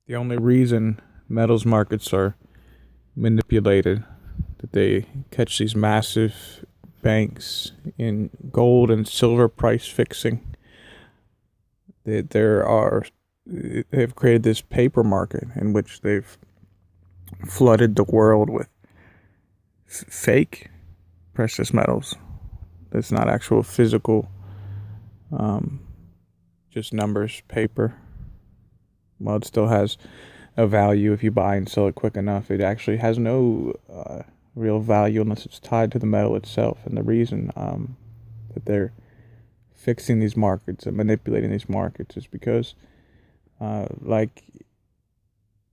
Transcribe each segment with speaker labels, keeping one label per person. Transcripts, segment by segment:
Speaker 1: The only reason metals markets are manipulated, that they catch these massive banks in gold and silver price fixing, that they've created this paper market in which they've flooded the world with fake precious metals. That's not actual physical, um, just numbers, paper. Well, it still has a value if you buy and sell it quick enough. It actually has no real value unless it's tied to the metal itself. And the reason that they're fixing these markets and manipulating these markets is because, like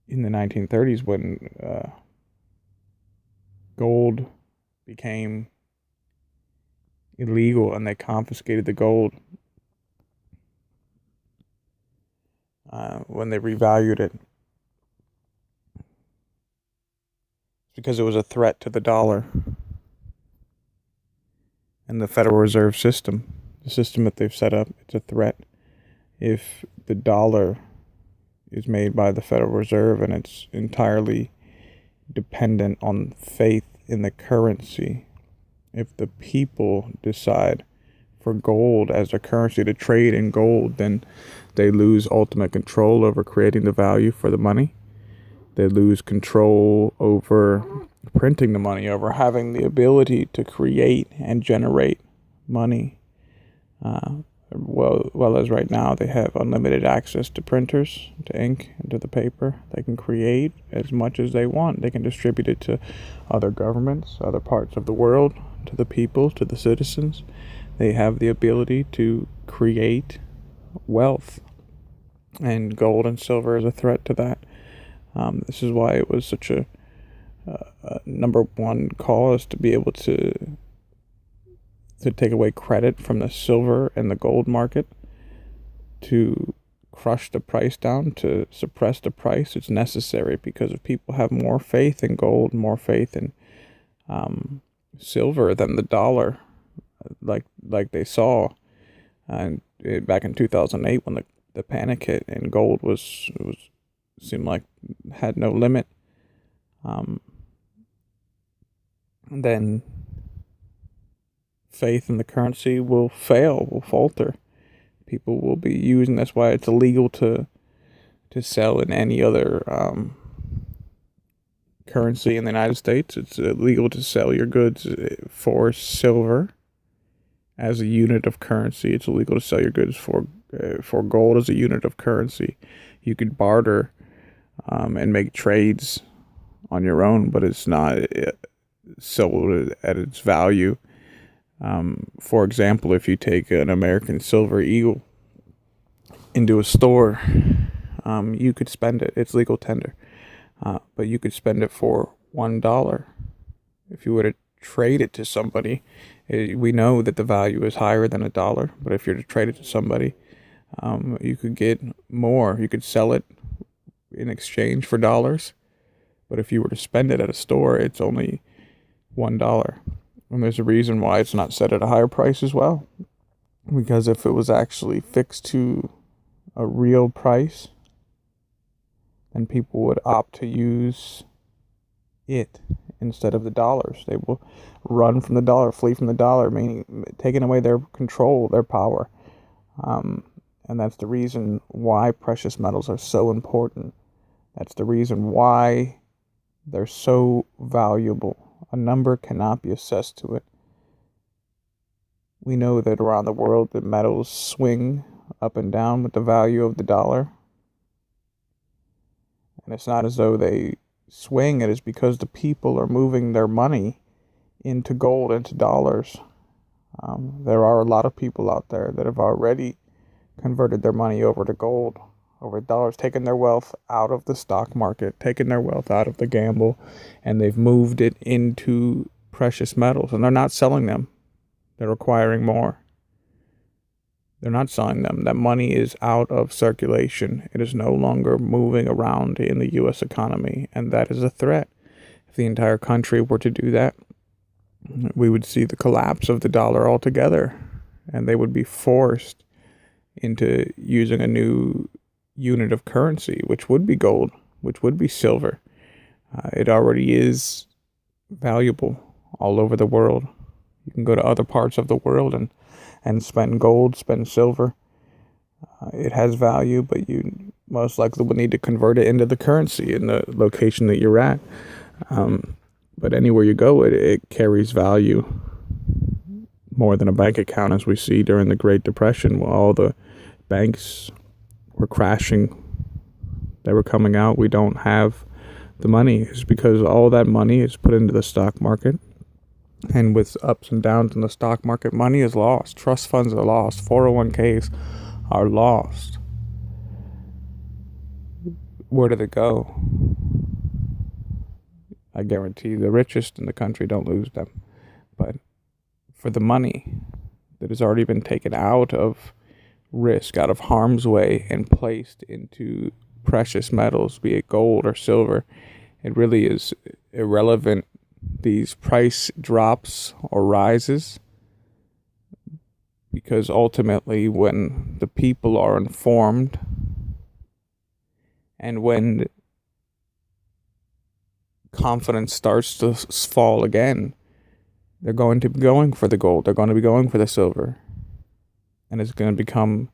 Speaker 1: in the 1930s, when gold became illegal and they confiscated the gold, when they revalued it, because it was a threat to the dollar and the Federal Reserve System, the system that they've set up. It's a threat. If the dollar is made by the Federal Reserve and it's entirely dependent on faith in the currency, if the people decide for gold as a currency to trade in gold, then they lose ultimate control over creating the value for the money. They lose control over printing the money, over having the ability to create and generate money. Well as right now they have unlimited access to printers, to ink, and to the paper. They can create as much as they want. They can distribute it to other governments, other parts of the world, to the people, to the citizens. They have the ability to create wealth, and gold and silver is a threat to that. This is why it was such a number one cause to be able to take away credit from the silver and the gold market, to crush the price down, to suppress the price. It's necessary because if people have more faith in gold, more faith in silver than the dollar, like they saw, and back in 2008 when the panic hit and gold was seemed like had no limit, then faith in the currency will fail, will falter. People will be using. That's why it's illegal to sell in any other currency in the United States. It's illegal to sell your goods for silver as a unit of currency. It's illegal to sell your goods for gold as a unit of currency. You could barter and make trades on your own, but it's not sold at its value. For example, if you take an American Silver Eagle into a store, you could spend it. It's legal tender, but you could spend it for $1. If you were to trade it to somebody, we know that the value is higher than $1. But if you're to trade it to somebody, you could get more. You could sell it in exchange for dollars. But if you were to spend it at a store, it's only $1. And there's a reason why it's not set at a higher price as well. Because if it was actually fixed to a real price, then people would opt to use it instead of the dollars. They will run from the dollar, flee from the dollar, meaning taking away their control, their power. And that's the reason why precious metals are so important. That's the reason why they're so valuable. A number cannot be assessed to it. We know that around the world the metals swing up and down with the value of the dollar. And it's not as though they swing, it is because the people are moving their money into gold, into dollars. There are a lot of people out there that have already converted their money over to gold, over dollars, taken their wealth out of the stock market, taken their wealth out of the gamble, and they've moved it into precious metals. And they're not selling them. They're acquiring more. They're not selling them. That money is out of circulation. It is no longer moving around in the U.S. economy, and that is a threat. If the entire country were to do that, we would see the collapse of the dollar altogether, and they would be forced into using a new unit of currency, which would be gold, which would be silver. It already is valuable all over the world. You can go to other parts of the world and spend gold, spend silver. It has value, but you most likely will need to convert it into the currency in the location that you're at. But anywhere you go, it carries value more than a bank account, as we see during the Great Depression, while all the banks were crashing. They were coming out. We don't have the money. It's because all that money is put into the stock market. And with ups and downs in the stock market, money is lost. Trust funds are lost. 401ks are lost. Where do they go? I guarantee the richest in the country don't lose them. But for the money that has already been taken out of risk, out of harm's way, and placed into precious metals, be it gold or silver, it really is irrelevant these price drops or rises, because ultimately when the people are informed and when confidence starts to fall again, they're going to be going for the gold, they're going to be going for the silver, and it's going to become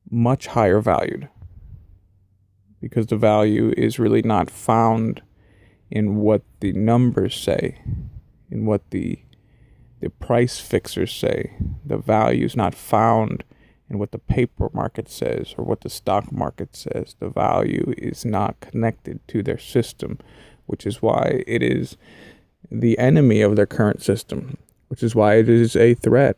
Speaker 1: much higher valued, because the value is really not found in what the numbers say, in what the price fixers say. The value is not found in what the paper market says or what the stock market says. The value is not connected to their system, which is why it is the enemy of their current system, which is why it is a threat.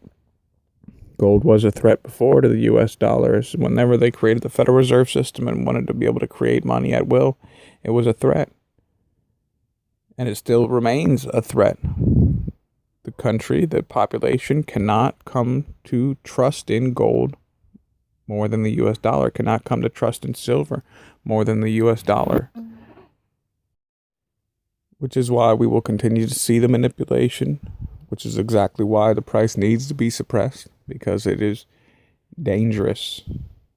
Speaker 1: Gold was a threat before to the US dollar. Whenever they created the Federal Reserve System and wanted to be able to create money at will, it was a threat. And it still remains a threat. The country, the population cannot come to trust in gold more than the US dollar, cannot come to trust in silver more than the US dollar. Which is why we will continue to see the manipulation, which is exactly why the price needs to be suppressed, because it is dangerous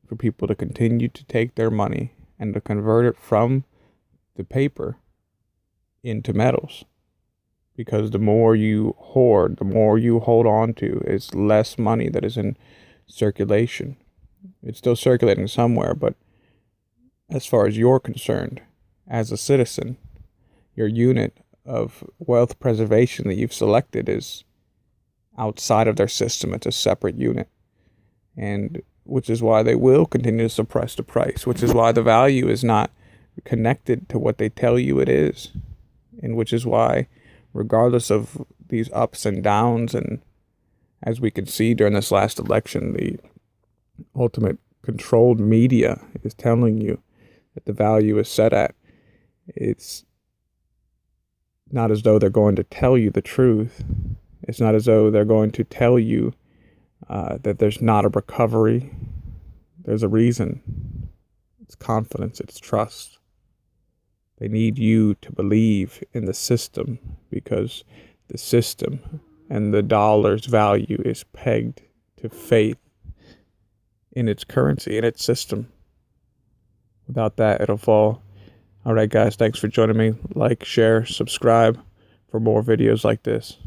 Speaker 1: for people to continue to take their money and to convert it from the paper into metals. Because the more you hoard, the more you hold on to, is less money that is in circulation. It's still circulating somewhere, but as far as you're concerned, as a citizen, your unit of wealth preservation that you've selected is outside of their system. It's a separate unit. And which is why they will continue to suppress the price, which is why the value is not connected to what they tell you it is. And which is why, regardless of these ups and downs, and as we can see during this last election, the ultimate controlled media is telling you that the value is set at. It's not as though they're going to tell you the truth. It's not as though they're going to tell you that there's not a recovery. There's a reason. It's confidence. It's trust. They need you to believe in the system, because the system and the dollar's value is pegged to faith in its currency, in its system. Without that, it'll fall. All right, guys, thanks for joining me. Like, share, subscribe for more videos like this.